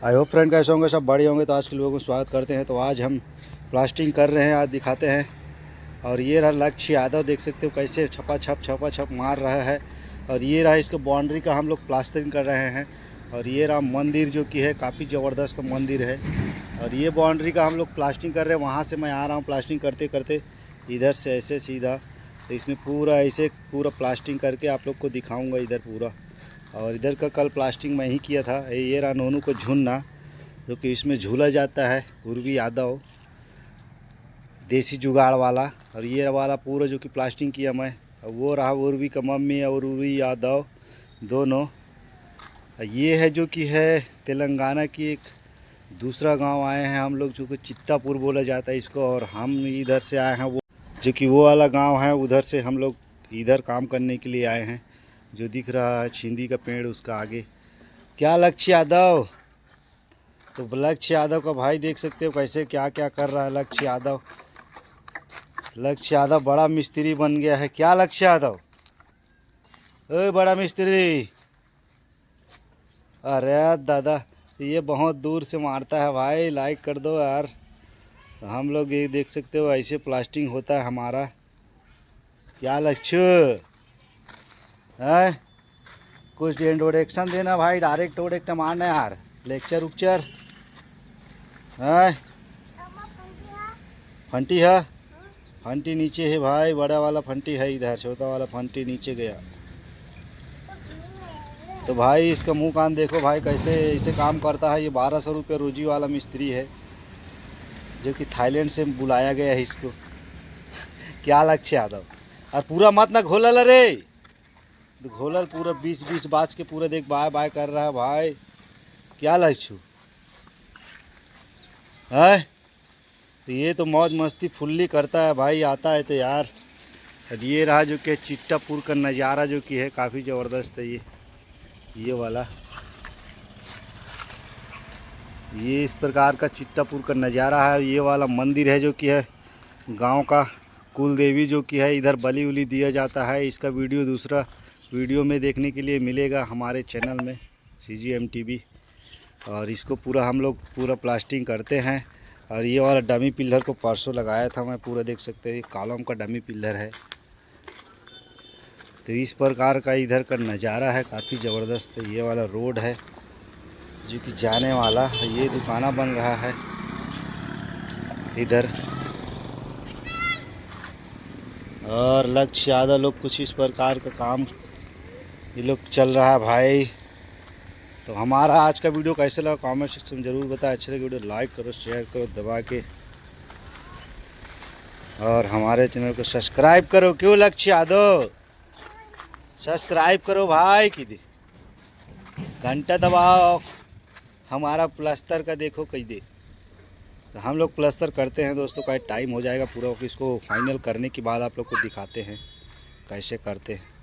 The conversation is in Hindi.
आई होप फ्रेंड कैसे होंगे, सब बड़े होंगे। तो आज के लोगों को स्वागत करते हैं। तो आज हम प्लास्टिंग कर रहे हैं, आज दिखाते हैं। और ये रहा लक्ष्य यादव, देख सकते हो कैसे छपा छप मार रहा है। और ये रहा इसके बाउंड्री का हम लोग प्लास्टरिंग कर रहे हैं। और ये रहा मंदिर जो कि है काफ़ी ज़बरदस्त मंदिर है। और ये बाउंड्री का हम लोग प्लास्टिंग कर रहे हैं। वहाँ से मैं आ रहा हूँ प्लास्टिंग करते करते, इधर से ऐसे सीधा। तो इसमें पूरा ऐसे पूरा प्लास्टिंग करके आप लोग को दिखाऊँगा इधर पूरा। और इधर का कल प्लास्टिंग मैं ही किया था। ये रहा नोनू को झूलना, जो कि इसमें झूला जाता है, उर्वी यादव देसी जुगाड़ वाला। और ये वाला पूरा जो कि प्लास्टिंग किया मैं। और वो रहा उर्वी का मम्मी और उर्वी यादव दोनों। ये है जो कि है तेलंगाना की एक दूसरा गांव आए हैं हम लोग, जो कि चित्तापुर बोला जाता है इसको। और हम इधर से आए हैं, वो जो कि वो वाला गांव है, उधर से हम लोग इधर काम करने के लिए आए हैं। जो दिख रहा है छिंदी का पेड़, उसका आगे। क्या लक्ष्य यादव? तो लक्ष्य यादव का भाई देख सकते हो कैसे क्या क्या कर रहा है लक्ष्य यादव। लक्ष्य यादव बड़ा मिस्त्री बन गया है। क्या लक्ष्य यादव? ओए बड़ा मिस्त्री। अरे दादा, ये बहुत दूर से मारता है भाई, लाइक कर दो यार। तो हम लोग ये देख सकते हो ऐसे प्लास्टिंग होता है हमारा। क्या लक्ष्य है? कुछ इंट्रोडक्शन देना भाई, डायरेक्ट वोडेक्ट मारना यार, लेक्चर उक्चर है। फंटी है? फंटी नीचे है भाई, बड़ा वाला फंटी है इधर, छोटा वाला फंटी नीचे गया। तो भाई इसका मुंह कान देखो भाई, कैसे इसे काम करता है। ये 1200 रुपये रोजी वाला मिस्त्री है, जो कि थाईलैंड से बुलाया गया है इसको। क्या लक्ष्य यादव? और पूरा मत ना घोलल रे, घोलल पूरा 20 बाज के पूरा देख बाय बाय कर रहा है भाई। क्या लक्ष्य है? तो ये तो मौज मस्ती फुल्ली करता है भाई, आता है तो यार। और ये रहा जो कि चित्तापुर का नज़ारा, जो कि है काफ़ी ज़बरदस्त है। ये वाला, ये इस प्रकार का चित्तापुर का नज़ारा है। ये वाला मंदिर है जो कि है गांव का कुल देवी, जो कि है इधर बलि उली दिया जाता है। इसका वीडियो दूसरा वीडियो में देखने के लिए मिलेगा हमारे चैनल में, CGM TV। और इसको पूरा हम लोग पूरा प्लास्टिंग करते हैं। और ये वाला डमी पिलर को परसों लगाया था मैं, पूरा देख सकते हैं ये कॉलम का डमी पिलर है। तो इस प्रकार का इधर का नज़ारा है, काफ़ी ज़बरदस्त है। ये वाला रोड है जो कि जाने वाला, ये दुकाना बन रहा है इधर। और लक्ष्य यादव लोग कुछ इस प्रकार का काम ये लोग चल रहा है भाई। तो हमारा आज का वीडियो कैसे लगा कमेंट सेक्शन में ज़रूर बताएं। अच्छे लगे वीडियो लाइक करो, शेयर करो दबा के। और हमारे चैनल को सब्सक्राइब करो। क्यों लक्ष्य यादव? सब्सक्राइब करो भाई, की घंटा दबाओ। हमारा प्लास्टर का देखो कई दे। तो हम लोग प्लास्टर करते हैं दोस्तों, का टाइम हो जाएगा पूरा, इसको फाइनल करने के बाद आप लोग को दिखाते हैं कैसे करते हैं।